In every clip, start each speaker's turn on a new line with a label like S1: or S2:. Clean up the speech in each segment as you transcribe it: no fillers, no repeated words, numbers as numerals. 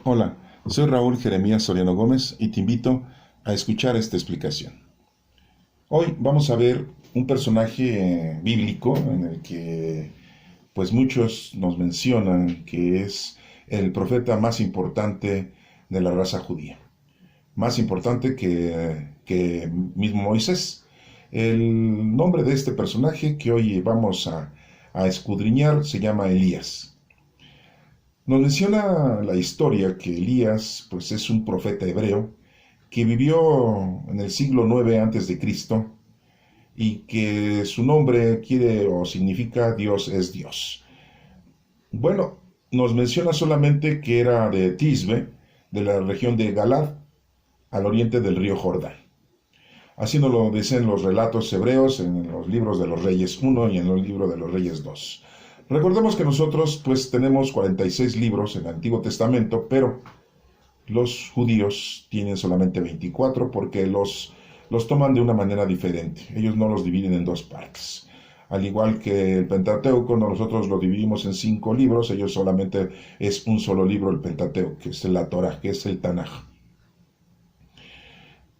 S1: Hola, soy Raúl Jeremías Soriano Gómez y te invito a escuchar esta explicación. Hoy vamos a ver un personaje bíblico en el que pues muchos nos mencionan que es el profeta más importante de la raza judía, más importante que mismo Moisés. El nombre de este personaje que hoy vamos a escudriñar se llama Elías. Nos menciona la historia que Elías pues es un profeta hebreo que vivió en el siglo 9 antes de Cristo y que su nombre quiere o significa Dios es Dios. Bueno, nos menciona solamente que era de Tisbe, de la región de Galad, al oriente del río Jordán. Así nos lo dicen los relatos hebreos en los libros de los Reyes 1 y en los libros de los Reyes 2. Recordemos que nosotros pues tenemos 46 libros en el Antiguo Testamento, pero los judíos tienen solamente 24 porque los toman de una manera diferente. Ellos no los dividen en dos partes. Al igual que el Pentateuco, nosotros lo dividimos en 5 libros, ellos solamente es un solo libro, el Pentateuco, que es la Torah, que es el Tanaj.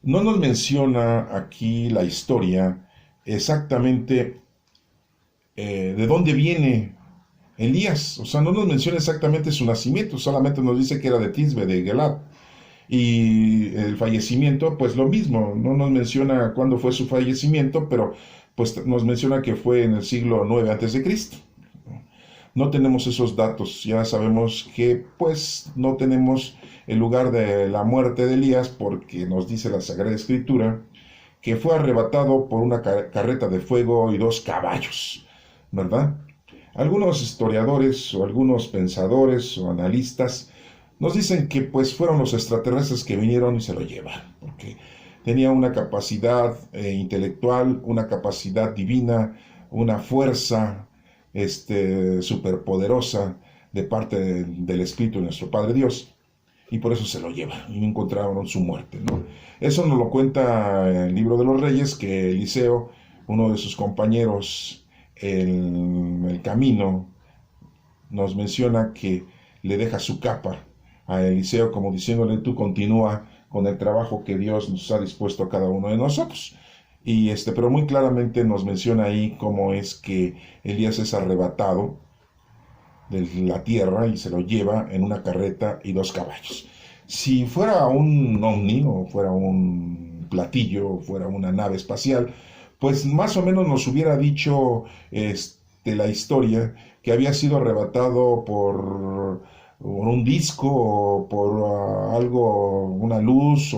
S1: No nos menciona aquí la historia exactamente de dónde viene Elías. O sea, no nos menciona exactamente su nacimiento, solamente nos dice que era de Tisbe, de Gelad. Y el fallecimiento, pues lo mismo, no nos menciona cuándo fue su fallecimiento, pero pues nos menciona que fue en el siglo 9 antes de Cristo. No tenemos esos datos, ya sabemos que pues no tenemos el lugar de la muerte de Elías porque nos dice la Sagrada Escritura que fue arrebatado por una carreta de fuego y 2 caballos, ¿verdad? Algunos historiadores o algunos pensadores o analistas nos dicen que pues fueron los extraterrestres que vinieron y se lo llevaron, porque tenía una capacidad intelectual, una capacidad divina, una fuerza superpoderosa de parte del Espíritu de nuestro Padre Dios, y por eso se lo lleva, y encontraron su muerte, ¿no? Eso nos lo cuenta el libro de los Reyes, que Eliseo, uno de sus compañeros en el camino, nos menciona que le deja su capa a Eliseo como diciéndole: tú continúa con el trabajo que Dios nos ha dispuesto a cada uno de nosotros. Pero muy claramente nos menciona ahí cómo es que Elías es arrebatado de la tierra y se lo lleva en una carreta y 2 caballos. Si fuera un ovni o fuera un platillo o fuera una nave espacial, pues más o menos nos hubiera dicho la historia que había sido arrebatado por un disco o por algo, una luz,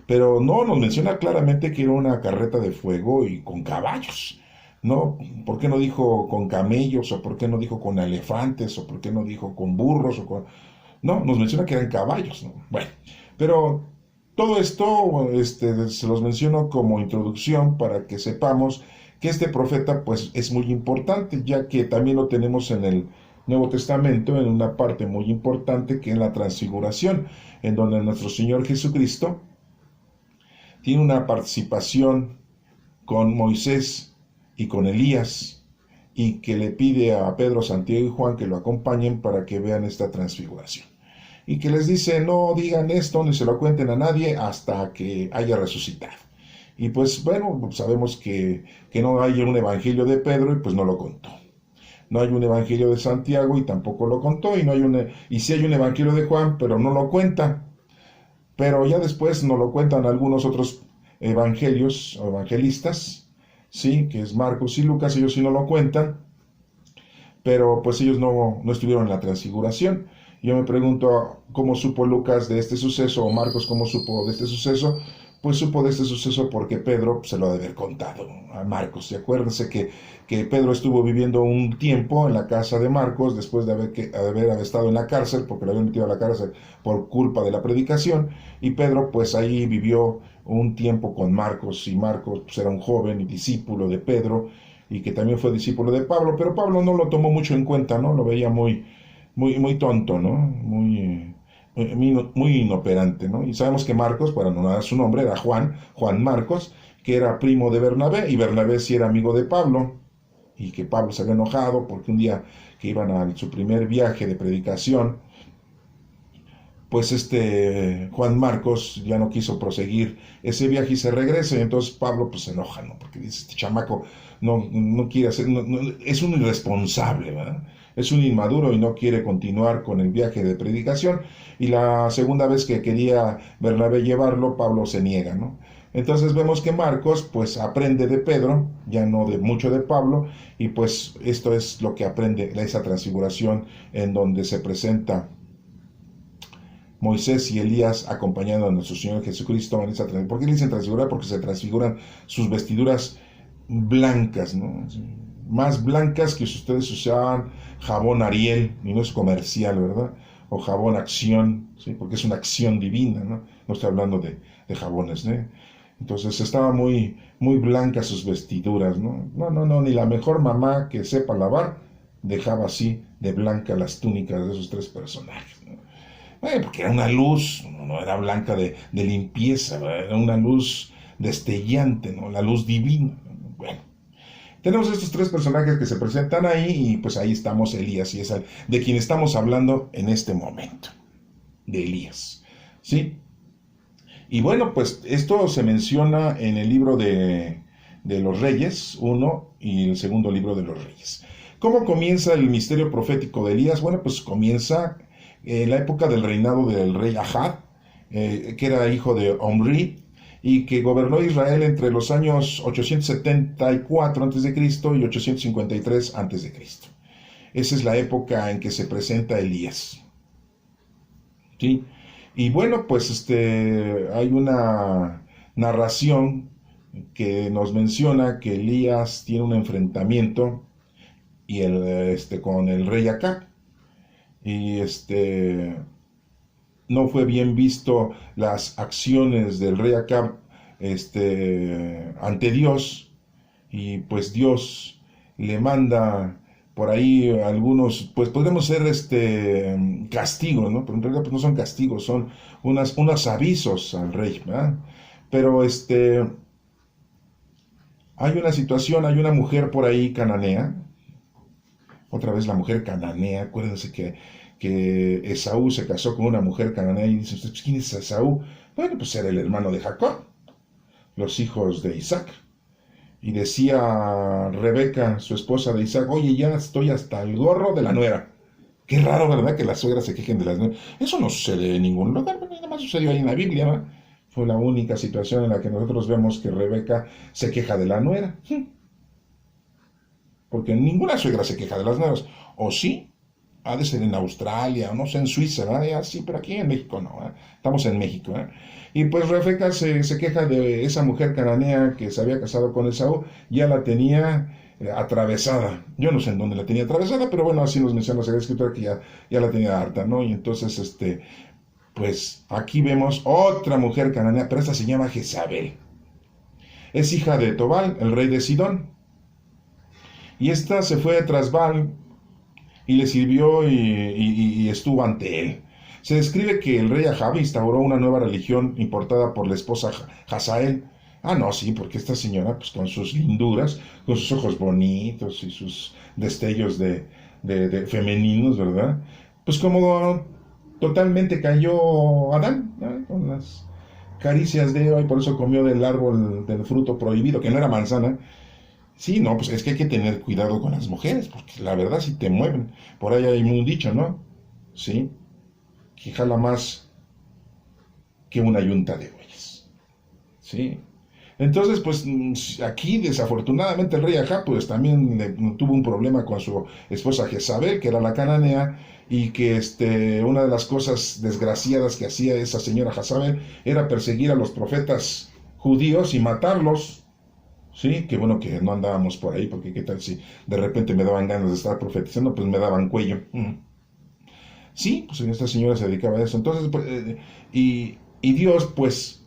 S1: pero no, nos menciona claramente que era una carreta de fuego y con caballos. ¿No? ¿Por qué no dijo con camellos? ¿O por qué no dijo con elefantes? ¿O por qué no dijo con burros? No, nos menciona que eran caballos, ¿no? Bueno, pero todo esto se los menciono como introducción para que sepamos que este profeta pues es muy importante, ya que también lo tenemos en el Nuevo Testamento, en una parte muy importante que es la transfiguración, en donde nuestro Señor Jesucristo tiene una participación con Moisés y con Elías, y que le pide a Pedro, Santiago y Juan que lo acompañen para que vean esta transfiguración. Y que les dice: no digan esto ni se lo cuenten a nadie hasta que haya resucitado. Y pues bueno, sabemos que no hay un evangelio de Pedro y pues no lo contó. No hay un evangelio de Santiago y tampoco lo contó, y sí hay un evangelio de Juan, pero no lo cuenta. Pero ya después nos lo cuentan algunos otros evangelios o evangelistas, sí, que es Marcos y Lucas. Ellos sí no lo cuentan, pero pues ellos no estuvieron en la transfiguración. Yo me pregunto cómo supo Lucas de este suceso, o Marcos cómo supo de este suceso. Pues supo de este suceso porque Pedro se lo ha de haber contado a Marcos. Y acuérdense que Pedro estuvo viviendo un tiempo en la casa de Marcos después de haber estado en la cárcel, porque lo habían metido a la cárcel por culpa de la predicación, y Pedro pues ahí vivió un tiempo con Marcos, y Marcos pues era un joven y discípulo de Pedro, y que también fue discípulo de Pablo, pero Pablo no lo tomó mucho en cuenta, ¿no? Lo veía muy tonto, ¿no? Muy inoperante, ¿no? Y sabemos que Marcos, para no dar su nombre, era Juan Marcos, que era primo de Bernabé, y Bernabé sí era amigo de Pablo, y que Pablo se había enojado porque un día que iban a su primer viaje de predicación, pues Juan Marcos ya no quiso proseguir ese viaje y se regresa, y entonces Pablo pues se enoja, ¿no? Porque dice, este chamaco no quiere hacer, es un irresponsable, ¿verdad? Es un inmaduro y no quiere continuar con el viaje de predicación, y la segunda vez que quería Bernabé llevarlo, Pablo se niega, ¿no? Entonces vemos que Marcos pues aprende de Pedro, ya no de mucho de Pablo, y pues esto es lo que aprende esa transfiguración en donde se presenta Moisés y Elías acompañando a nuestro Señor Jesucristo en esa transfiguración. ¿Por qué le dicen transfigurar? Porque se transfiguran sus vestiduras blancas, ¿no? Más blancas que si ustedes usaban jabón Ariel, y no es comercial, ¿verdad? O jabón Acción, ¿sí? Porque es una acción divina, ¿no? No estoy hablando de jabones, ¿no? Entonces estaba muy blancas sus vestiduras, ¿no? No, ni la mejor mamá que sepa lavar dejaba así de blanca las túnicas de esos tres personajes, ¿no? Porque era una luz, no era blanca de limpieza, ¿verdad? Era una luz destellante, ¿no? La luz divina. Bueno, tenemos estos tres personajes que se presentan ahí, y pues ahí estamos Elías, y es de quien estamos hablando en este momento, de Elías, ¿sí? Y bueno, pues esto se menciona en el libro de los Reyes 1 y el segundo libro de los Reyes. ¿Cómo comienza el misterio profético de Elías? Bueno, pues comienza en la época del reinado del rey Ahab, que era hijo de Omri, y que gobernó Israel entre los años 874 a.C. y 853 a.C. Esa es la época en que se presenta Elías, ¿sí? Y bueno, pues hay una narración que nos menciona que Elías tiene un enfrentamiento con el rey Acab, y no fue bien visto las acciones del rey Acab ante Dios, y pues Dios le manda por ahí algunos, pues podemos ser castigos, ¿no? Pero en realidad pues no son castigos, son unos avisos al rey, ¿verdad? Pero hay una situación, hay una mujer por ahí cananea, otra vez la mujer cananea. Acuérdense que Esaú se casó con una mujer cananea, y dicen ustedes, ¿quién es Esaú? Bueno, pues era el hermano de Jacob, los hijos de Isaac. Y decía Rebeca, su esposa de Isaac, oye, ya estoy hasta el gorro de la nuera. Qué raro, ¿verdad?, que las suegras se quejen de las nueras. Eso no sucede en ningún lugar, nada más sucedió ahí en la Biblia, ¿no? Fue la única situación en la que nosotros vemos que Rebeca se queja de la nuera. Porque ninguna suegra se queja de las nueras. O sí, ha de ser en Australia, o no sé, en Suiza, ¿verdad? Sí, pero aquí en México no, ¿verdad? Estamos en México, ¿verdad? Y pues Rebeca se queja de esa mujer cananea que se había casado con Esaú, ya la tenía atravesada. Yo no sé en dónde la tenía atravesada, pero bueno, así nos menciona la Sagrada Escritura, que ya la tenía harta, ¿no? Y entonces, pues aquí vemos otra mujer cananea, pero esta se llama Jezabel. Es hija de Tobal, el rey de Sidón. Y esta se fue tras Baal y le sirvió y estuvo ante él. Se describe que el rey Ahab instauró una nueva religión importada por la esposa Hazael. Ah, no, sí, porque esta señora, pues con sus linduras, con sus ojos bonitos y sus destellos de femeninos, ¿verdad? Pues como totalmente cayó Adán, ¿no? Con las caricias de Eva, y por eso comió del árbol del fruto prohibido, que no era manzana. Sí, no, pues es que hay que tener cuidado con las mujeres, porque la verdad sí te mueven. Por ahí hay un dicho, ¿no? Sí, que jala más que una yunta de bueyes. Sí. Entonces, pues aquí desafortunadamente el rey Ahab pues también tuvo un problema con su esposa Jezabel, que era la cananea, y que una de las cosas desgraciadas que hacía esa señora Jezabel era perseguir a los profetas judíos y matarlos. Sí, qué bueno que no andábamos por ahí, porque qué tal si de repente me daban ganas de estar profetizando, pues me daban cuello. Sí, pues esta señora se dedicaba a eso. Entonces, pues, y Dios, pues,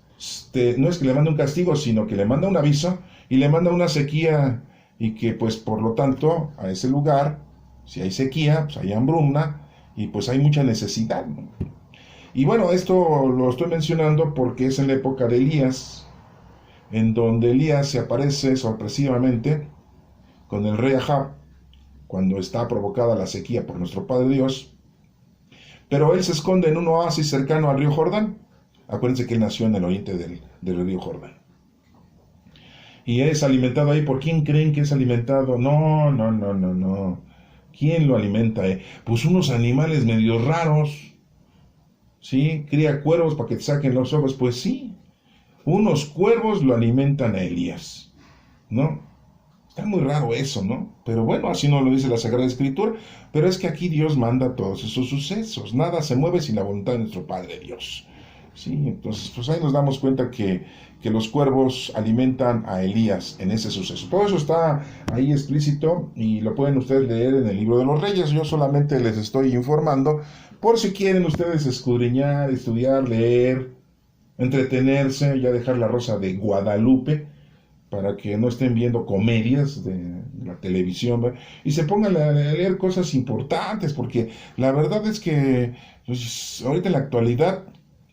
S1: no es que le manda un castigo, sino que le manda un aviso y le manda una sequía, y que, pues, por lo tanto, a ese lugar, si hay sequía, pues hay hambruna, y pues hay mucha necesidad, ¿no? Y bueno, esto lo estoy mencionando porque es en la época de Elías, en donde Elías se aparece sorpresivamente con el rey Ahab, cuando está provocada la sequía por nuestro Padre Dios, pero él se esconde en un oasis cercano al río Jordán. Acuérdense que él nació en el oriente del río Jordán. Y es alimentado ahí. ¿Por quién creen que es alimentado? No, no, no, no, no. ¿Quién lo alimenta? Pues unos animales medio raros. ¿Sí? Cría cuervos para que te saquen los ojos. Pues sí. Unos cuervos lo alimentan a Elías. ¿No? Está muy raro eso, ¿no? Pero bueno, así no lo dice la Sagrada Escritura. Pero es que aquí Dios manda todos esos sucesos. Nada se mueve sin la voluntad de nuestro Padre Dios. Sí, entonces pues ahí nos damos cuenta que los cuervos alimentan a Elías en ese suceso. Todo eso está ahí explícito y lo pueden ustedes leer en el Libro de los Reyes. Yo solamente les estoy informando por si quieren ustedes escudriñar, estudiar, leer, entretenerse, ya dejar la Rosa de Guadalupe para que no estén viendo comedias de la televisión, ¿verdad? Y se pongan a leer cosas importantes, porque la verdad es que pues, ahorita en la actualidad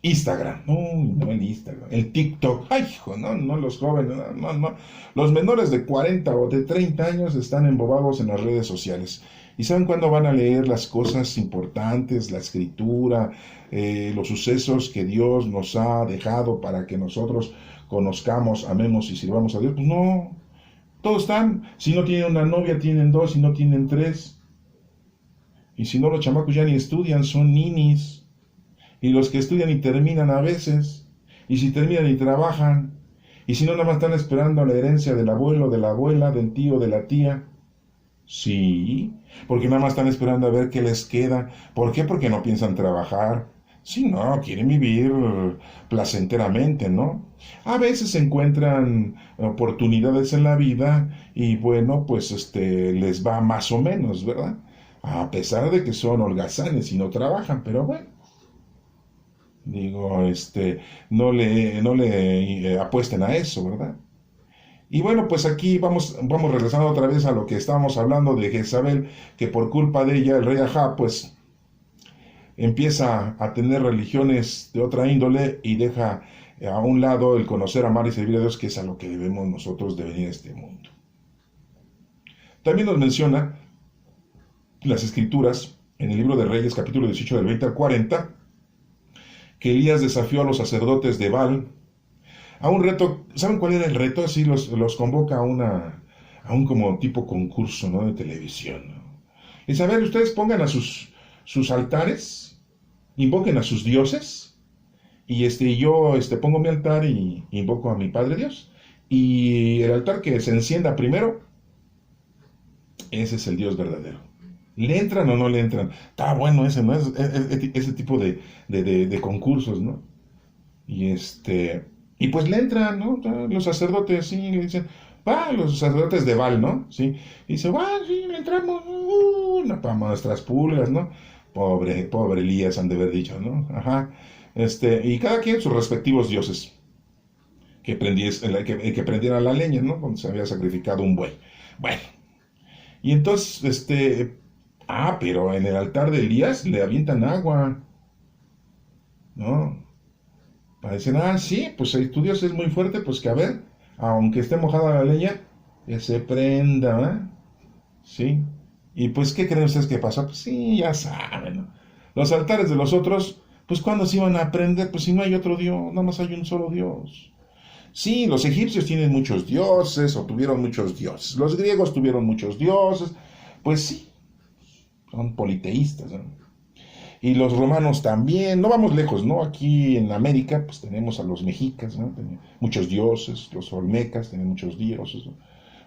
S1: Instagram, no el Instagram, el TikTok, ay hijo, no los jóvenes, no, los menores de 40 o de 30 años están embobados en las redes sociales. ¿Y saben cuándo van a leer las cosas importantes, la escritura, los sucesos que Dios nos ha dejado para que nosotros conozcamos, amemos y sirvamos a Dios? Pues no, todos están, si no tienen una novia, tienen dos, si no tienen tres. Y si no, los chamacos ya ni estudian, son ninis. Y los que estudian y terminan a veces, y si terminan y trabajan, y si no, nada más están esperando a la herencia del abuelo, de la abuela, del tío, de la tía. Sí, porque nada más están esperando a ver qué les queda. ¿Por qué? Porque no piensan trabajar. Sí, no, quieren vivir placenteramente, ¿no? A veces encuentran oportunidades en la vida y bueno, pues les va más o menos, ¿verdad? A pesar de que son holgazanes y no trabajan, pero bueno. Digo, no le apuesten a eso, ¿verdad? Y bueno, pues aquí vamos regresando otra vez a lo que estábamos hablando de Jezabel, que por culpa de ella el rey Ahab, pues, empieza a tener religiones de otra índole y deja a un lado el conocer, amar y servir a Dios, que es a lo que debemos nosotros de venir a este mundo. También nos menciona las Escrituras, en el libro de Reyes, capítulo 18, del 20 al 40, que Elías desafió a los sacerdotes de Baal a un reto. ¿Saben cuál era el reto? Así los convoca a un como tipo concurso, ¿no?, de televisión, ¿no? Y saber, ustedes pongan a sus altares, invoquen a sus dioses, y yo pongo mi altar y invoco a mi Padre Dios. Y el altar que se encienda primero, ese es el Dios verdadero. ¿Le entran o no le entran? Está bueno ese, ¿no? Ese tipo de concursos, ¿no? Y pues le entran, ¿no? Los sacerdotes, sí, le dicen, va, los sacerdotes de Baal, ¿no? Sí. Y dice, va, sí, le entramos, para nuestras pulgas, ¿no? Pobre Elías, han de haber dicho, ¿no? Ajá. Y cada quien sus respectivos dioses, que prendieran la leña, ¿no? Cuando se había sacrificado un buey. Bueno. Y entonces, pero en el altar de Elías le avientan agua, ¿no? Parecen, sí, pues si tu Dios es muy fuerte, pues que a ver, aunque esté mojada la leña, que se prenda, ¿eh? ¿Sí? Y pues, ¿qué creen ustedes que pasó? Pues sí, ya saben, ¿no? Los altares de los otros, pues ¿cuándo se iban a prender? Pues si no hay otro Dios, nada más hay un solo Dios. Sí, los egipcios tienen muchos dioses, o tuvieron muchos dioses. Los griegos tuvieron muchos dioses. Pues sí, son politeístas, ¿no? Y los romanos también. No vamos lejos, ¿no? Aquí en América, pues tenemos a los mexicas, ¿no? Tienen muchos dioses. Los olmecas tienen muchos dioses, ¿no?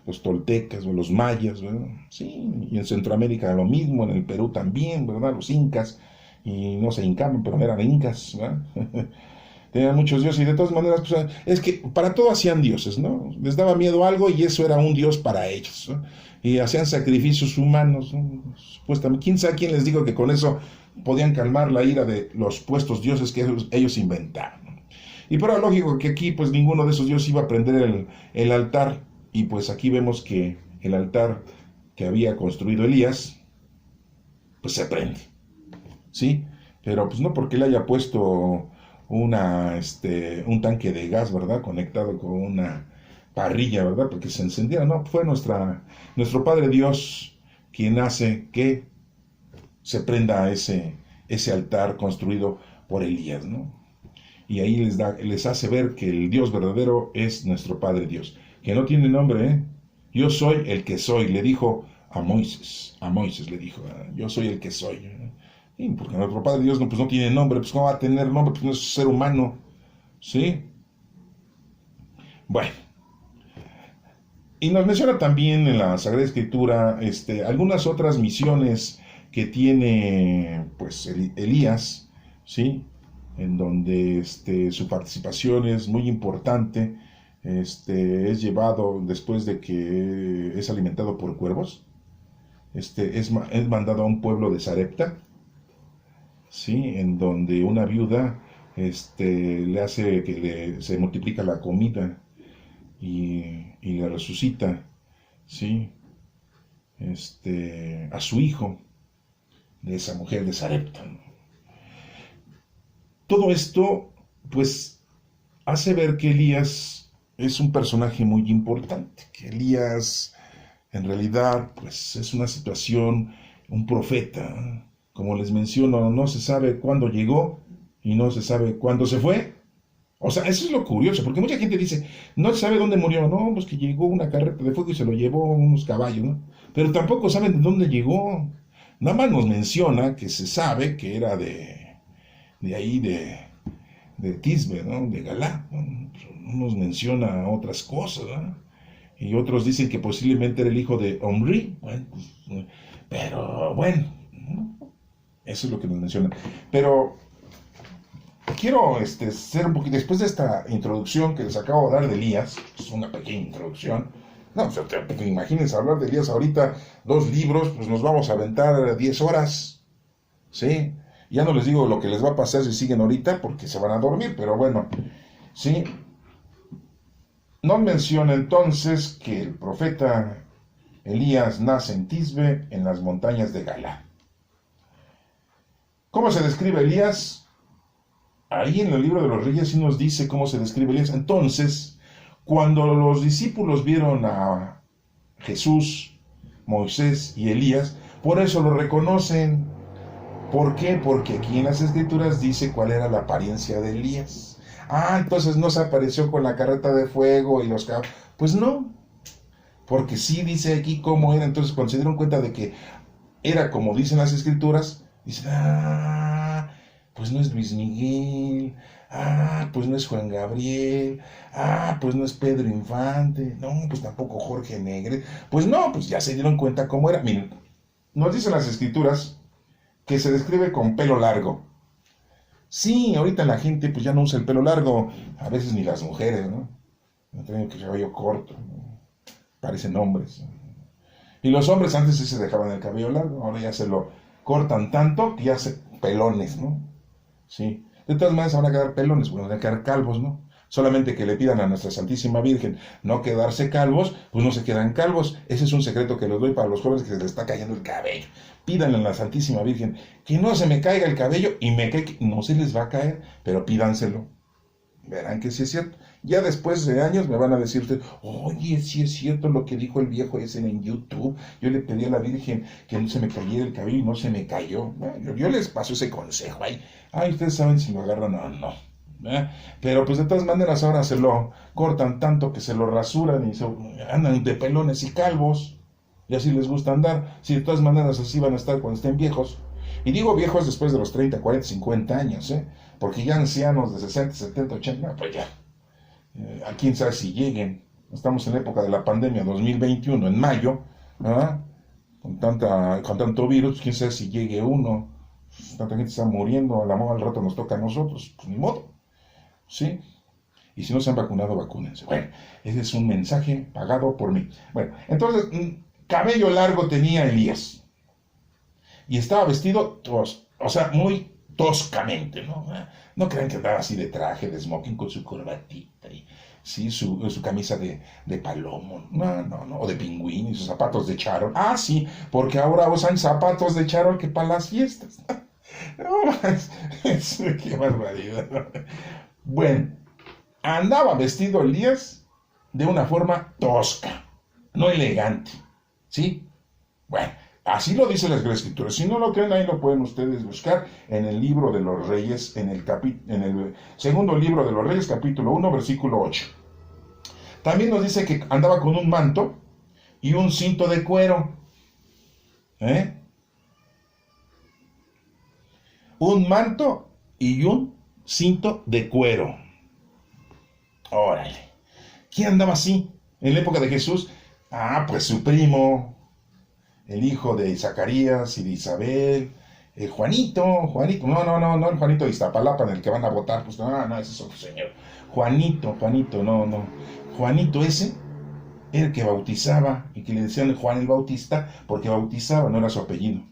S1: Los toltecas o los mayas, ¿verdad? Sí, y en Centroamérica lo mismo, en el Perú también, ¿verdad? Los incas, y no se hincaban, pero eran incas, ¿verdad? Tenían muchos dioses y de todas maneras, pues, es que para todo hacían dioses, ¿no? Les daba miedo algo y eso era un dios para ellos, ¿no? Y hacían sacrificios humanos, ¿no? Supuestamente, quién sabe quién les dijo que con eso podían calmar la ira de los supuestos dioses que ellos inventaron, ¿no? Y pero lógico que aquí pues ninguno de esos dioses iba a prender el altar, y pues aquí vemos que el altar que había construido Elías, pues se prende, ¿sí? Pero pues no porque le haya puesto un tanque de gas, ¿verdad?, conectado con una parrilla, ¿verdad?, porque se encendiera. No, fue nuestro Padre Dios quien hace que se prenda ese ese altar construido por Elías, ¿no? Y ahí les hace ver que el Dios verdadero es nuestro Padre Dios, que no tiene nombre, ¿eh? Yo soy el que soy, le dijo a Moisés le dijo, yo soy el que soy. Y porque nuestro Padre Dios no tiene nombre, pues ¿cómo va a tener nombre? Pues no es ser humano, ¿sí? Bueno, y nos menciona también en la Sagrada Escritura algunas otras misiones que tiene pues Elías, ¿sí? En donde su participación es muy importante. Es llevado después de que es alimentado por cuervos. Es mandado a un pueblo de Sarepta, ¿sí? En donde una viuda le hace que se multiplica la comida y le resucita, ¿sí? A su hijo de esa mujer de Sarepta, ¿no? Todo esto, pues, hace ver que Elías es un personaje muy importante, que Elías, en realidad, pues, es una situación, un profeta. Como les menciono, no se sabe cuándo llegó y no se sabe cuándo se fue. O sea, eso es lo curioso, porque mucha gente dice, no se sabe dónde murió, no, pues que llegó una carreta de fuego y se lo llevó unos caballos, ¿no? Pero tampoco saben de dónde llegó. Nada más nos menciona que se sabe que era de ahí, de Tisbe, ¿no? De Galá, ¿no? No nos menciona otras cosas, ¿no? Y otros dicen que posiblemente era el hijo de Omri, bueno, pues, pero bueno, ¿no? Eso es lo que nos menciona. Pero quiero ser un poquito, después de esta introducción que les acabo de dar de Elías, es una pequeña introducción. No, o sea, imagínense hablar de Elías ahorita, 2 libros, pues nos vamos a aventar 10 horas, ¿sí? Ya no les digo lo que les va a pasar si siguen ahorita, porque se van a dormir, pero bueno, ¿sí? Nos menciona entonces que el profeta Elías nace en Tisbe, en las montañas de Galá. ¿Cómo se describe Elías? Ahí en el libro de los Reyes sí nos dice cómo se describe Elías. Entonces, cuando los discípulos vieron a Jesús, Moisés y Elías, por eso lo reconocen. ¿Por qué? Porque aquí en las Escrituras dice cuál era la apariencia de Elías. Entonces no se apareció con la carreta de fuego y los caballos. Pues no, porque sí dice aquí cómo era. Entonces cuando se dieron cuenta de que era como dicen las Escrituras, dicen, pues no es Luis Miguel, pues no es Juan Gabriel, pues no es Pedro Infante, no, pues tampoco Jorge Negre. Pues no, pues ya se dieron cuenta cómo era. Miren, nos dicen las Escrituras que se describe con pelo largo. Sí, ahorita la gente pues ya no usa el pelo largo, a veces ni las mujeres, ¿no? No tienen el cabello corto, ¿no? Parecen hombres. Y los hombres antes sí se dejaban el cabello largo, ahora ya se lo cortan tanto que ya se pelones, ¿no? Sí. De todas maneras van a quedar pelones, van a quedar calvos, ¿no? Solamente que le pidan a nuestra Santísima Virgen no quedarse calvos, pues no se quedan calvos. Ese es un secreto que les doy para los jóvenes que se les está cayendo el cabello. Pídanle a la Santísima Virgen que no se me caiga el cabello y no se les va a caer, pero pídanselo. Verán que sí es cierto. Ya después de años me van a decir ustedes, oye, sí es cierto lo que dijo el viejo ese en YouTube. Yo le pedí a la Virgen que no se me cayera el cabello y no se me cayó. Bueno, yo les paso ese consejo ahí. Ustedes saben si lo agarran o no. Pero pues de todas maneras ahora se lo cortan tanto que se lo rasuran y se andan de pelones y calvos. Y así les gusta andar. Si de todas maneras así van a estar cuando estén viejos. Y digo viejos después de los 30, 40, 50 años, porque ya ancianos de 60, 70, 80, pues ya. A quién sabe si lleguen. Estamos en la época de la pandemia 2021, en mayo, con tanto virus, quién sabe si llegue uno. Tanta gente está muriendo, a la moda al rato nos toca a nosotros, pues ni modo. ¿Sí? Y si no se han vacunado, vacúnense. Bueno, ese es un mensaje pagado por mí. Bueno, entonces, cabello largo tenía Elías. Y estaba vestido, muy toscamente, ¿no? No crean que andaba así de traje, de smoking, con su corbatita y sí, su camisa de palomo, no, o de pingüino y sus zapatos de charol. Sí, porque ahora usan zapatos de charol que para las fiestas. No, qué barbaridad. Bueno, andaba vestido Elías de una forma tosca, no elegante, ¿sí? Bueno, Así lo dice la Sagrada Escritura. Si no lo creen, ahí lo pueden ustedes buscar en el libro de los Reyes, en el segundo libro de los Reyes, capítulo 1, versículo 8. También nos dice que andaba con un manto y un cinto de cuero. Un manto y un cinto de cuero. Órale. ¿Quién andaba así en la época de Jesús? Pues su primo, el hijo de Zacarías y de Isabel, Juanito, no, el Juanito de Iztapalapa en el que van a votar, pues no, ese es otro señor. Juanito, no. Juanito ese era el que bautizaba y que le decían Juan el Bautista porque bautizaba, no era su apellido.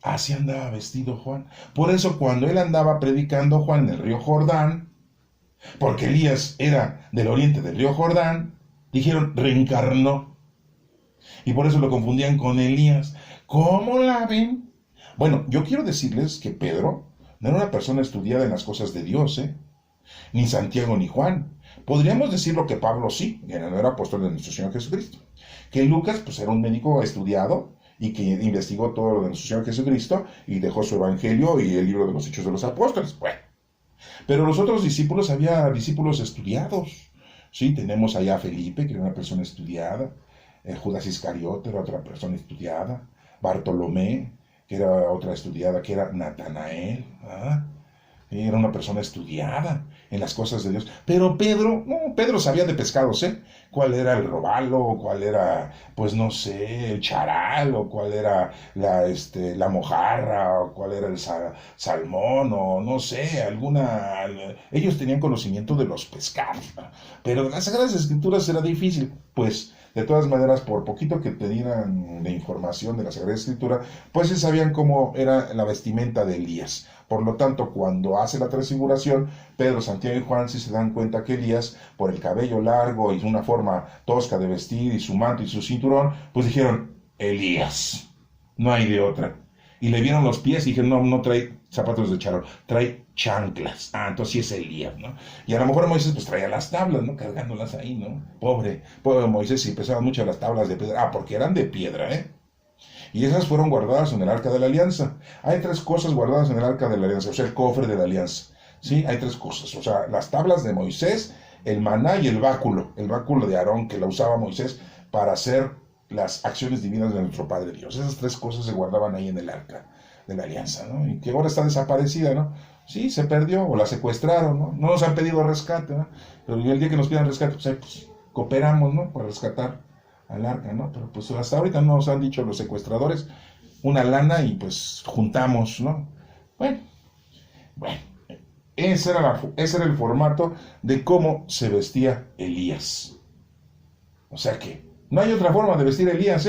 S1: Así andaba vestido Juan. Por eso cuando él andaba predicando Juan en el río Jordán, porque Elías era del oriente del río Jordán, dijeron reencarnó. Y por eso lo confundían con Elías. ¿Cómo la ven? Bueno, yo quiero decirles que Pedro no era una persona estudiada en las cosas de Dios, ni Santiago ni Juan. Podríamos decir lo que Pablo sí, que no era apóstol de nuestro Señor Jesucristo. Que Lucas, pues era un médico estudiado y que investigó todo lo de nuestro Señor Jesucristo y dejó su evangelio y el libro de los Hechos de los Apóstoles. Bueno, pero los otros discípulos, había discípulos estudiados. Sí, tenemos allá a Felipe, que era una persona estudiada. Judas Iscariote era otra persona estudiada. Bartolomé, que era otra estudiada, que era Natanael. Era una persona estudiada en las cosas de Dios. Pero Pedro sabía de pescados, cuál era el robalo, cuál era, pues no sé, el charal, o cuál era la mojarra, o cuál era el salmón, o no sé, ellos tenían conocimiento de los pescados, pero de las Sagradas Escrituras era difícil, pues de todas maneras, por poquito que te dieran de información de la Sagrada Escritura, pues sí sabían cómo era la vestimenta de Elías. Por lo tanto, cuando hace la transfiguración, Pedro, Santiago y Juan sí se dan cuenta que Elías, por el cabello largo y una forma tosca de vestir y su manto y su cinturón, pues dijeron, Elías, no hay de otra. Y le vieron los pies y dijeron, no trae zapatos de charol, trae chanclas. Entonces sí es Elías, ¿no? Y a lo mejor Moisés pues traía las tablas, ¿no? Cargándolas ahí, ¿no? Pobre Moisés, sí pesaban mucho las tablas de piedra. Porque eran de piedra, Y esas fueron guardadas en el Arca de la Alianza. Hay 3 cosas guardadas en el Arca de la Alianza, o sea, el cofre de la Alianza. Sí, hay 3 cosas, o sea, las tablas de Moisés, el maná y el báculo de Aarón, que la usaba Moisés para hacer las acciones divinas de nuestro Padre Dios. Esas 3 cosas se guardaban ahí en el Arca de la Alianza, ¿no? Y que ahora está desaparecida, ¿no? Sí, se perdió o la secuestraron, ¿no? No nos han pedido rescate, ¿no? Pero el día que nos pidan rescate, pues cooperamos, ¿no? Para rescatar al arca, ¿no? Pero pues hasta ahorita no nos han dicho los secuestradores una lana y pues juntamos, ¿no? Bueno, ese era el formato de cómo se vestía Elías. O sea que no hay otra forma de vestir a Elías,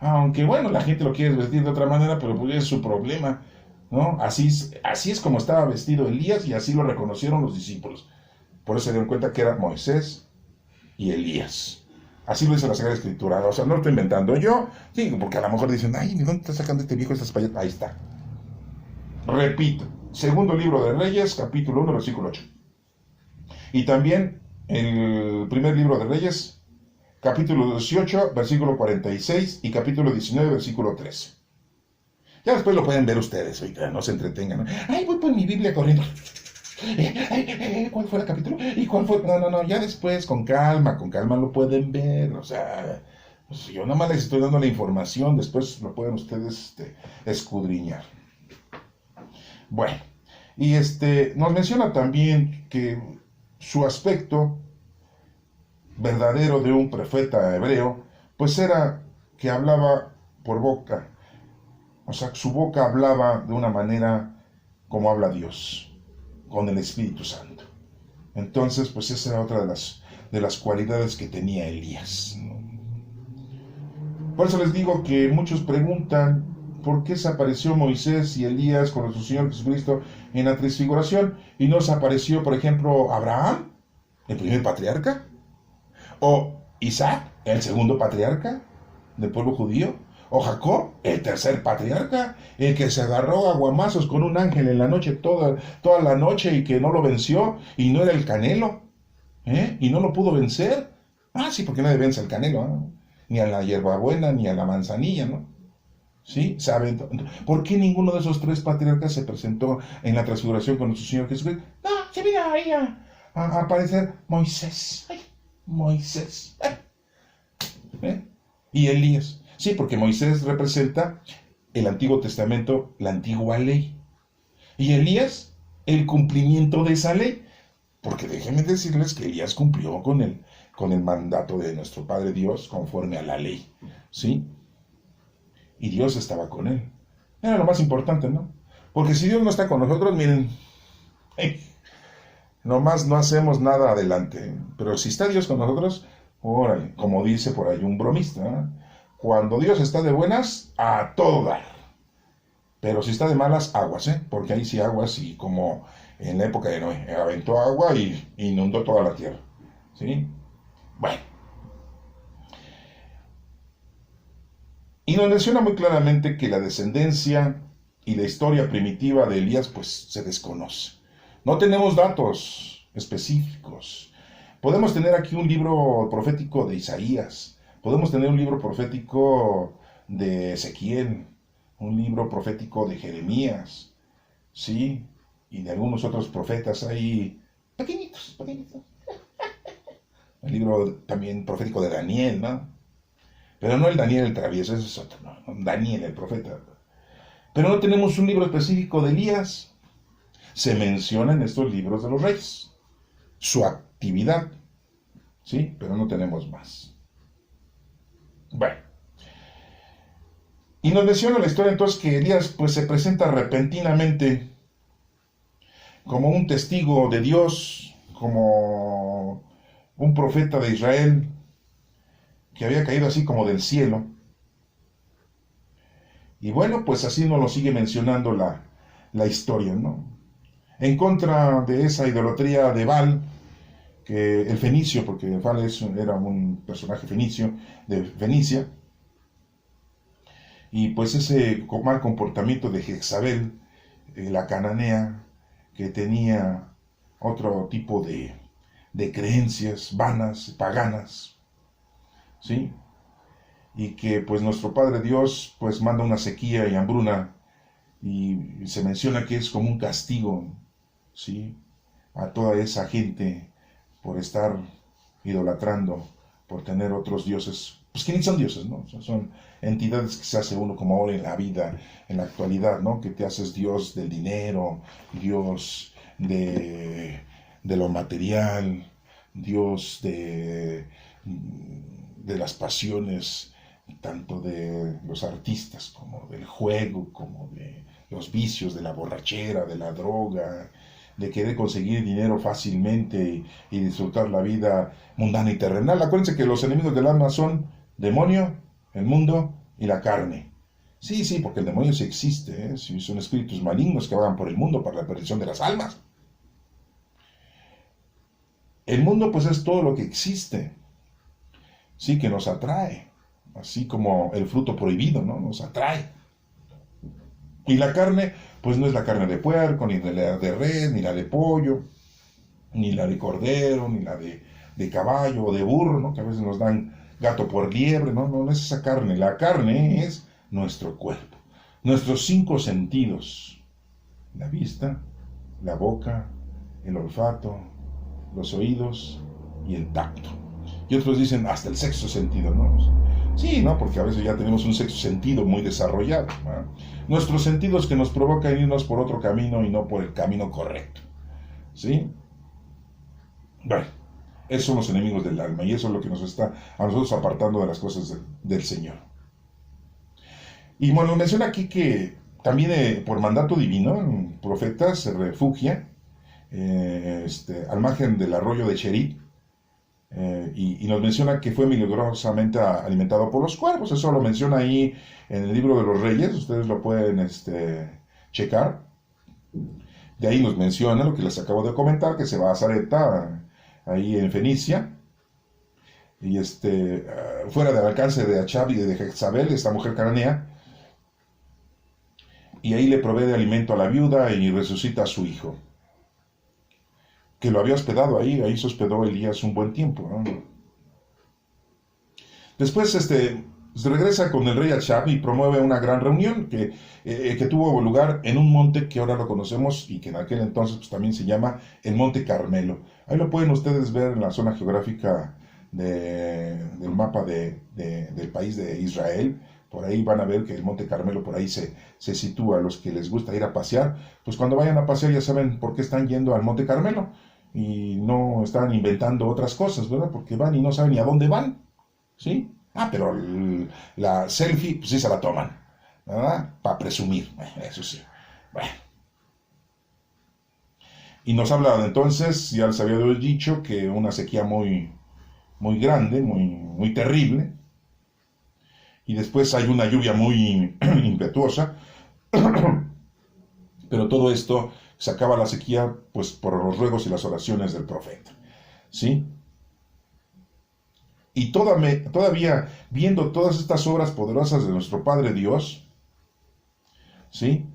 S1: aunque bueno, la gente lo quiere vestir de otra manera, pero pues es su problema, ¿no? Así es como estaba vestido Elías y así lo reconocieron los discípulos. Por eso se dieron cuenta que era Moisés y Elías. Así lo dice la Sagrada Escritura. O sea, no lo estoy inventando yo. Sí, porque a lo mejor dicen, ¿de dónde está sacando este viejo estas payatas? Ahí está. Repito, segundo libro de Reyes, capítulo 1, versículo 8. Y también el primer libro de Reyes, capítulo 18, versículo 46 y capítulo 19, versículo 13. Ya después lo pueden ver ustedes, ahorita no se entretengan, ¿no? Voy por mi Biblia corriendo. ¿Cuál fue el capítulo? ¿Y cuál fue? No, ya después, con calma lo pueden ver, o sea, pues yo nada más les estoy dando la información, después lo pueden ustedes escudriñar. Bueno, y nos menciona también que su aspecto verdadero de un profeta hebreo, pues era que hablaba por boca, o sea, su boca hablaba de una manera como habla Dios, con el Espíritu Santo. Entonces, pues esa era otra de las cualidades que tenía Elías, ¿no? Por eso les digo que muchos preguntan por qué se apareció Moisés y Elías con nuestro Señor Jesucristo en la transfiguración y no se apareció, por ejemplo, Abraham, el primer patriarca, o Isaac, el segundo patriarca del pueblo judío, o Jacob, el tercer patriarca, el que se agarró a guamazos con un ángel en la noche, toda la noche, y que no lo venció, y no era el Canelo, y no lo pudo vencer. Sí, porque nadie vence al Canelo, ¿no? Ni a la hierbabuena, ni a la manzanilla, ¿no? ¿Sí? ¿Saben? ¿Por qué ninguno de esos tres patriarcas se presentó en la transfiguración con nuestro Señor Jesucristo? No, se mira ahí a aparecer Moisés. Ay, Moisés. ¿Eh? Y Elías. Sí, porque Moisés representa el Antiguo Testamento, la antigua ley. Y Elías, el cumplimiento de esa ley. Porque déjenme decirles que Elías cumplió con el mandato de nuestro Padre Dios conforme a la ley. ¿Sí? Y Dios estaba con él. Era lo más importante, ¿no? Porque si Dios no está con nosotros, miren, nomás no hacemos nada adelante. Pero si está Dios con nosotros, órale, como dice por ahí un bromista, ¿eh? Cuando Dios está de buenas, a todo dar. Pero si está de malas, aguas, ¿eh? Porque ahí sí aguas y como en la época de Noé, aventó agua y inundó toda la tierra. ¿Sí? Bueno. Y nos menciona muy claramente que la descendencia y la historia primitiva de Elías pues se desconoce. No tenemos datos específicos. Podemos tener aquí un libro profético de Isaías, podemos tener un libro profético de Ezequiel, un libro profético de Jeremías, ¿sí? Y de algunos otros profetas ahí, pequeñitos, pequeñitos. El libro también profético de Daniel, ¿no? Pero no el Daniel el travieso, ese es otro, no, Daniel el profeta. Pero no tenemos un libro específico de Elías. Se menciona en estos libros de los reyes su actividad, ¿sí? Pero no tenemos más. Bueno. Y nos menciona la historia entonces que Elías pues se presenta repentinamente como un testigo de Dios, como un profeta de Israel que había caído así como del cielo. Y bueno, pues así nos lo sigue mencionando la historia, ¿no? En contra de esa idolatría de Baal, que el fenicio, porque Baal era un personaje fenicio de Fenicia, y pues ese mal comportamiento de Jezabel, la cananea, que tenía otro tipo de creencias vanas, paganas, ¿sí? Y que pues nuestro Padre Dios pues manda una sequía y hambruna, y se menciona que es como un castigo, ¿sí? A toda esa gente por estar idolatrando, por tener otros dioses, pues que ni son dioses, ¿no? Son entidades que se hace uno como ahora en la vida, en la actualidad, ¿no? Que te haces Dios del dinero, Dios de lo material, Dios de las pasiones, tanto de los artistas como del juego, como de los vicios, de la borrachera, de la droga, de querer conseguir dinero fácilmente y disfrutar la vida mundana y terrenal. Acuérdense que los enemigos del alma son demonio, el mundo y la carne. Sí, sí, porque el demonio sí existe, ¿eh? Sí, son espíritus malignos que vagan por el mundo para la perdición de las almas. El mundo pues es todo lo que existe, sí, que nos atrae, así como el fruto prohibido, ¿no? Nos atrae. Y la carne, pues no es la carne de puerco, ni la de res, ni la de pollo, ni la de cordero, ni la de caballo o de burro, ¿no? Que a veces nos dan gato por liebre, ¿no? No es esa carne. La carne es nuestro cuerpo, nuestros 5 sentidos: la vista, la boca, el olfato, los oídos y el tacto. Y otros dicen hasta el sexto sentido, ¿no? Sí, ¿no? Porque a veces ya tenemos un sexto sentido muy desarrollado, ¿no? Nuestros sentidos que nos provocan irnos por otro camino y no por el camino correcto, ¿sí? Bueno, esos son los enemigos del alma y eso es lo que nos está a nosotros apartando de las cosas del Señor. Y bueno, menciona aquí que también por mandato divino, un profeta se refugia al margen del arroyo de Cherit, y nos menciona que fue milagrosamente alimentado por los cuervos. Eso lo menciona ahí en el libro de los Reyes, ustedes lo pueden checar. De ahí nos menciona lo que les acabo de comentar, que se va a Sarepta, ahí en Fenicia, y fuera del alcance de Achab y de Jezabel, esta mujer cananea, y ahí le provee de alimento a la viuda y resucita a su hijo, que lo había hospedado ahí se hospedó Elías un buen tiempo, ¿no? Después se regresa con el rey Achab y promueve una gran reunión que tuvo lugar en un monte que ahora lo conocemos y que en aquel entonces pues, también se llama el Monte Carmelo. Ahí lo pueden ustedes ver en la zona geográfica del mapa del país de Israel. Por ahí van a ver que el Monte Carmelo por ahí se sitúa. A los que les gusta ir a pasear, pues cuando vayan a pasear ya saben por qué están yendo al Monte Carmelo y no están inventando otras cosas, ¿verdad? Porque van y no saben ni a dónde van, ¿sí? Ah, pero la selfie, pues sí se la toman, ¿verdad? Para presumir, eso sí. Bueno. Y nos habla entonces, ya les había dicho, que una sequía muy, muy grande, muy terrible, y después hay una lluvia muy impetuosa, pero todo esto se acaba la sequía pues por los ruegos y las oraciones del profeta, ¿sí? Y todavía viendo todas estas obras poderosas de nuestro Padre Dios, ¿sí?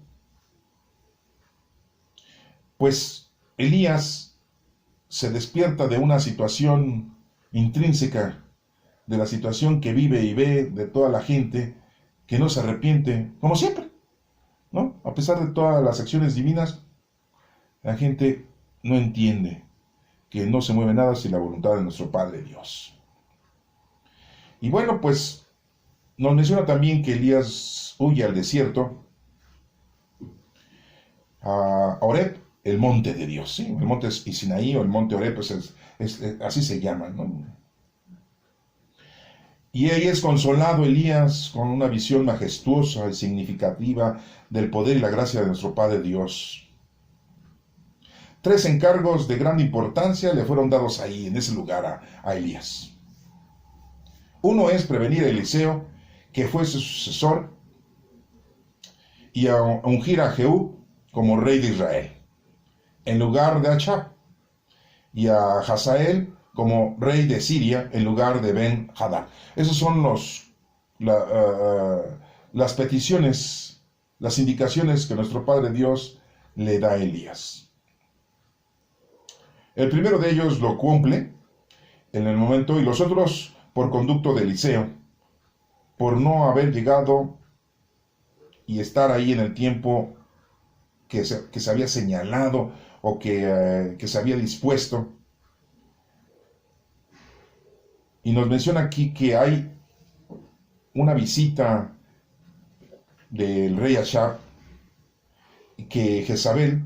S1: Pues Elías se despierta de una situación intrínseca, de la situación que vive y ve de toda la gente que no se arrepiente, como siempre, ¿no? A pesar de todas las acciones divinas, la gente no entiende que no se mueve nada sin la voluntad de nuestro Padre Dios. Y bueno, pues nos menciona también que Elías huye al desierto, a Horeb, el monte de Dios, ¿sí? El monte Sinaí o el monte Horeb, pues así se llama, ¿no? Y ahí es consolado Elías con una visión majestuosa y significativa del poder y la gracia de nuestro Padre Dios. 3 encargos de gran importancia le fueron dados ahí, en ese lugar, a Elías. Uno es prevenir a Eliseo, que fue su sucesor, y a ungir a Jehú como rey de Israel, en lugar de Achab, y a Hazael como rey de Siria, en lugar de Ben-Hadad. Esas son las peticiones, las indicaciones que nuestro Padre Dios le da a Elías. El primero de ellos lo cumple en el momento, y los otros por conducto de Eliseo, por no haber llegado y estar ahí en el tiempo que se había señalado o que se había dispuesto. Y nos menciona aquí que hay una visita del rey Achab, que Jezabel,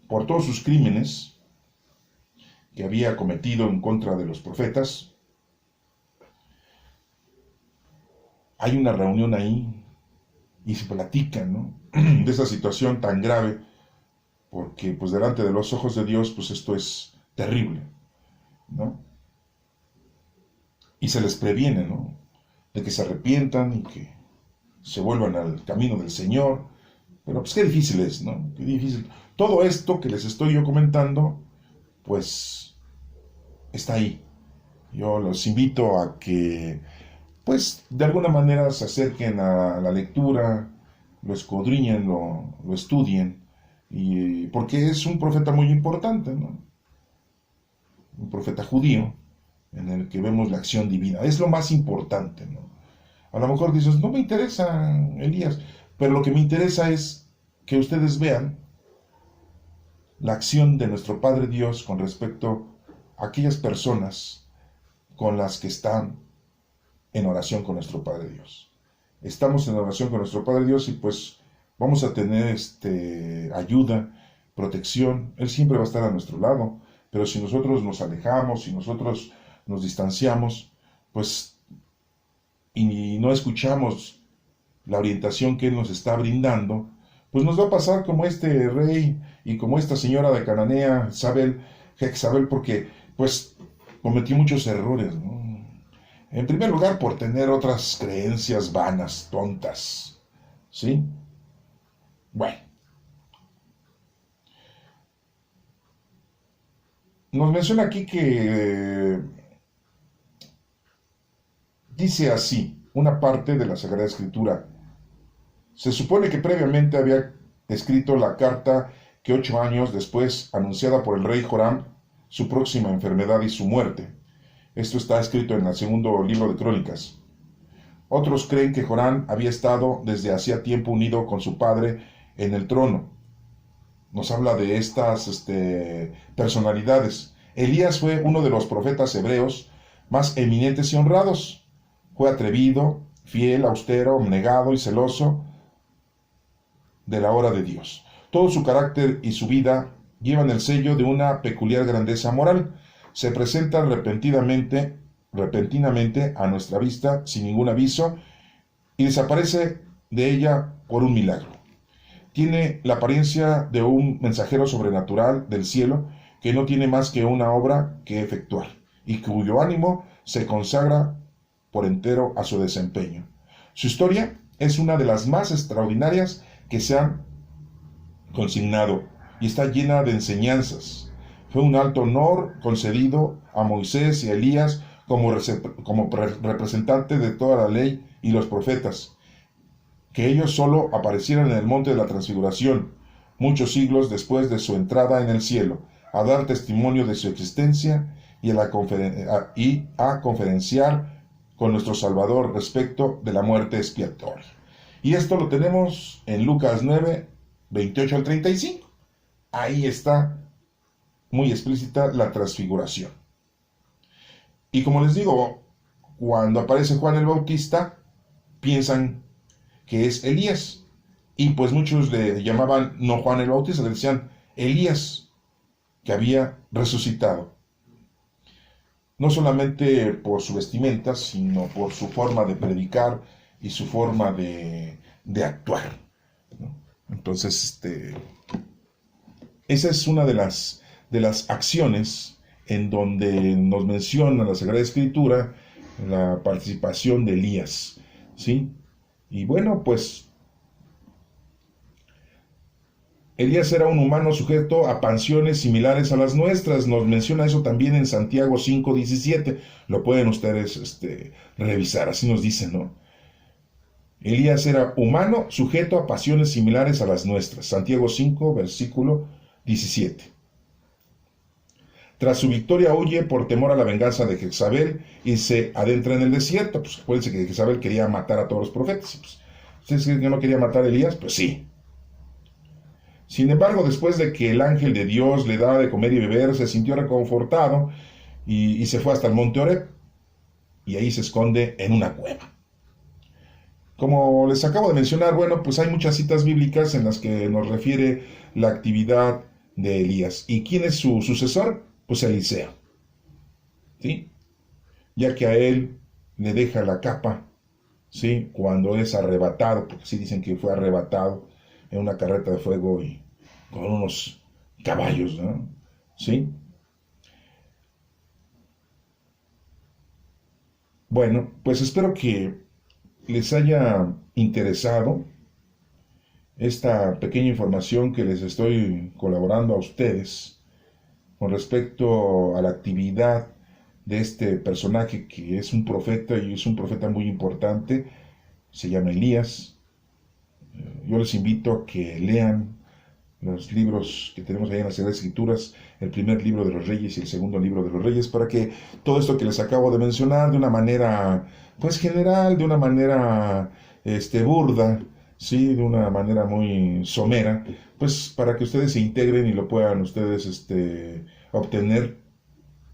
S1: por todos sus crímenes que había cometido en contra de los profetas, hay una reunión ahí y se platican, ¿no? De esa situación tan grave, porque pues delante de los ojos de Dios pues esto es terrible, ¿no? Y se les previene, ¿no? De que se arrepientan y que se vuelvan al camino del Señor. Pero pues qué difícil es, ¿no? Qué difícil. Todo esto que les estoy yo comentando, pues está ahí. Yo los invito a que, pues, de alguna manera se acerquen a la lectura, lo escudriñen, lo estudien, y porque es un profeta muy importante, ¿no? Un profeta judío, en el que vemos la acción divina. Es lo más importante, ¿no? A lo mejor dices, no me interesa Elías, pero lo que me interesa es que ustedes vean la acción de nuestro Padre Dios con respecto a aquellas personas con las que están en oración con nuestro Padre Dios. Estamos en oración con nuestro Padre Dios y pues vamos a tener ayuda, protección. Él siempre va a estar a nuestro lado, pero si nosotros nos alejamos, si nosotros nos distanciamos, pues, y no escuchamos la orientación que Él nos está brindando, pues nos va a pasar como este rey y como esta señora de Cananea, Jezabel, porque pues cometió muchos errores, ¿no? En primer lugar, por tener otras creencias vanas, tontas, ¿sí? Bueno. Nos menciona aquí que dice así, una parte de la Sagrada Escritura. Se supone que previamente había escrito la carta que 8 años después, anunciada por el rey Joram, su próxima enfermedad y su muerte. Esto está escrito en el segundo libro de Crónicas. Otros creen que Jorán había estado desde hacía tiempo unido con su padre en el trono. Nos habla de estas personalidades. Elías fue uno de los profetas hebreos más eminentes y honrados. Fue atrevido, fiel, austero, abnegado y celoso de la obra de Dios. Todo su carácter y su vida llevan el sello de una peculiar grandeza moral. Se presenta repentinamente a nuestra vista sin ningún aviso y desaparece de ella por un milagro. Tiene la apariencia de un mensajero sobrenatural del cielo que no tiene más que una obra que efectuar y cuyo ánimo se consagra por entero a su desempeño. Su historia es una de las más extraordinarias que se han consignado y está llena de enseñanzas. Fue un alto honor concedido a Moisés y a Elías como representante de toda la ley y los profetas, que ellos solo aparecieran en el monte de la transfiguración, muchos siglos después de su entrada en el cielo, a dar testimonio de su existencia y a conferenciar con nuestro Salvador respecto de la muerte expiatoria. Y esto lo tenemos en Lucas 9, 28 al 35. Ahí está muy explícita la transfiguración. Y como les digo, cuando aparece Juan el Bautista, piensan que es Elías. Y pues muchos le llamaban no Juan el Bautista, le decían Elías, que había resucitado. No solamente por su vestimenta, sino por su forma de predicar y su forma de actuar, ¿no? Entonces, esa es una de las acciones en donde nos menciona la Sagrada Escritura la participación de Elías, ¿sí? Y bueno, pues Elías era un humano sujeto a pasiones similares a las nuestras. Nos menciona eso también en Santiago 5:17. Lo pueden ustedes revisar, así nos dice, ¿no? Elías era humano sujeto a pasiones similares a las nuestras. Santiago 5, versículo 17. Tras su victoria huye por temor a la venganza de Jezabel y se adentra en el desierto. Pues acuérdense que Jezabel quería matar a todos los profetas. Pues, ¿ustedes creen que no quería matar a Elías? Pues sí. Sin embargo, después de que el ángel de Dios le da de comer y beber, se sintió reconfortado y se fue hasta el monte Oreb. Y ahí se esconde en una cueva. Como les acabo de mencionar, bueno, pues hay muchas citas bíblicas en las que nos refiere la actividad de Elías. ¿Y quién es su sucesor? Pues Eliseo, ¿sí? Ya que a él le deja la capa, ¿sí? Cuando es arrebatado, porque sí dicen que fue arrebatado en una carreta de fuego y con unos caballos, ¿no? ¿Sí? Bueno, pues espero que les haya interesado esta pequeña información que les estoy colaborando a ustedes con respecto a la actividad de este personaje que es un profeta y es un profeta muy importante, se llama Elías. Yo les invito a que lean los libros que tenemos ahí en las Sagradas Escrituras, el primer libro de los Reyes y el segundo libro de los Reyes, para que todo esto que les acabo de mencionar de una manera, pues general, de una manera burda, sí, de una manera muy somera, pues para que ustedes se integren y lo puedan ustedes obtener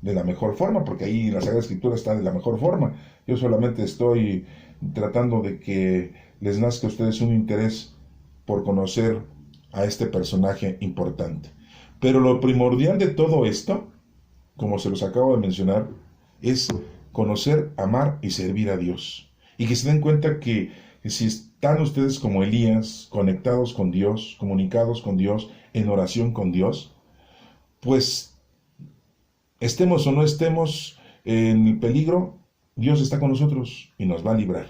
S1: de la mejor forma, porque ahí la Sagrada Escritura está de la mejor forma. Yo solamente estoy tratando de que les nazca a ustedes un interés por conocer a este personaje importante. Pero lo primordial de todo esto, como se los acabo de mencionar, es conocer, amar y servir a Dios. Y que se den cuenta que si están ustedes como Elías, conectados con Dios, comunicados con Dios, en oración con Dios, pues estemos o no estemos en peligro, Dios está con nosotros y nos va a librar.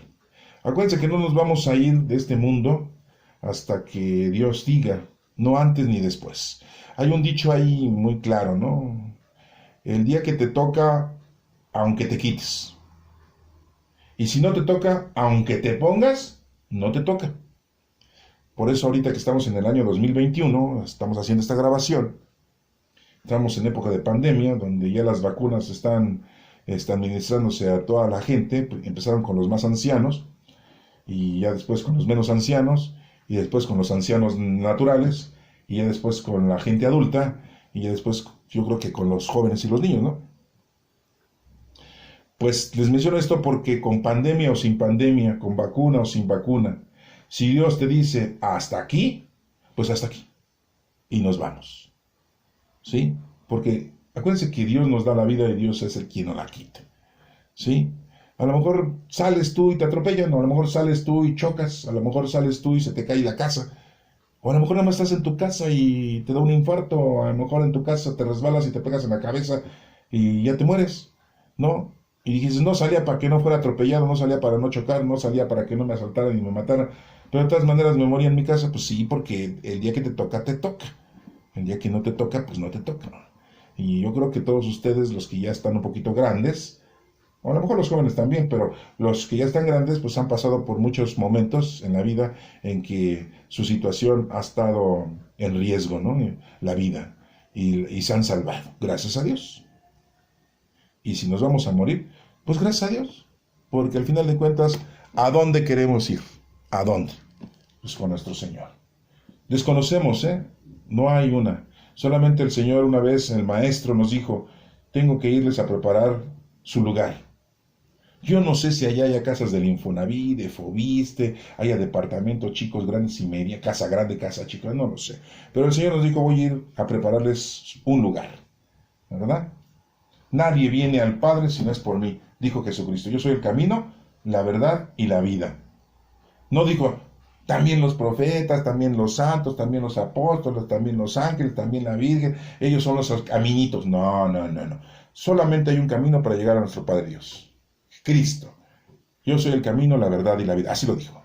S1: Acuérdense que no nos vamos a ir de este mundo hasta que Dios diga, no antes ni después. Hay un dicho ahí muy claro, ¿no? El día que te toca, aunque te quites. Y si no te toca, aunque te pongas, no te toca. Por eso ahorita que estamos en el año 2021, estamos haciendo esta grabación, estamos en época de pandemia, donde ya las vacunas están administrándose a toda la gente, empezaron con los más ancianos, y ya después con los menos ancianos, y después con los ancianos naturales, y ya después con la gente adulta, y ya después yo creo que con los jóvenes y los niños, ¿no? Pues les menciono esto porque con pandemia o sin pandemia, con vacuna o sin vacuna, si Dios te dice hasta aquí, pues hasta aquí, y nos vamos, ¿sí? Porque acuérdense que Dios nos da la vida y Dios es el quien nos la quita, ¿sí? A lo mejor sales tú y te atropellan, o a lo mejor sales tú y chocas, a lo mejor sales tú y se te cae la casa, o a lo mejor nada más estás en tu casa y te da un infarto, o a lo mejor en tu casa te resbalas y te pegas en la cabeza y ya te mueres, ¿no? Y dices, no salía para que no fuera atropellado, no salía para no chocar, no salía para que no me asaltaran ni me mataran, pero de todas maneras me moría en mi casa, pues sí, porque el día que te toca, te toca. El día que no te toca, pues no te toca. Y yo creo que todos ustedes, los que ya están un poquito grandes, o a lo mejor los jóvenes también, pero los que ya están grandes, pues han pasado por muchos momentos en la vida en que su situación ha estado en riesgo, ¿no? La vida. Y se han salvado, gracias a Dios. Y si nos vamos a morir, pues gracias a Dios. Porque al final de cuentas, ¿a dónde queremos ir? ¿A dónde? Pues con nuestro Señor. Desconocemos, ¿eh? No hay una. Solamente el Señor una vez, el Maestro nos dijo, tengo que irles a preparar su lugar. Yo no sé si allá haya casas del Infonavit, de Fobiste, haya departamentos chicos, grandes y media, casa grande, casa chica, no lo sé. Pero el Señor nos dijo, voy a ir a prepararles un lugar, ¿verdad? Nadie viene al Padre si no es por mí, dijo Jesucristo. Yo soy el camino, la verdad y la vida. No dijo, también los profetas, también los santos, también los apóstoles, también los ángeles, también la Virgen, ellos son los caminitos. No, no, no, no. Solamente hay un camino para llegar a nuestro Padre Dios. Cristo. Yo soy el camino, la verdad y la vida. Así lo dijo.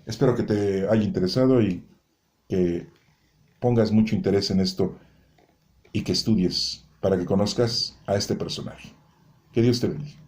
S1: Espero que te haya interesado y que pongas mucho interés en esto y que estudies para que conozcas a este personaje. Que Dios te bendiga.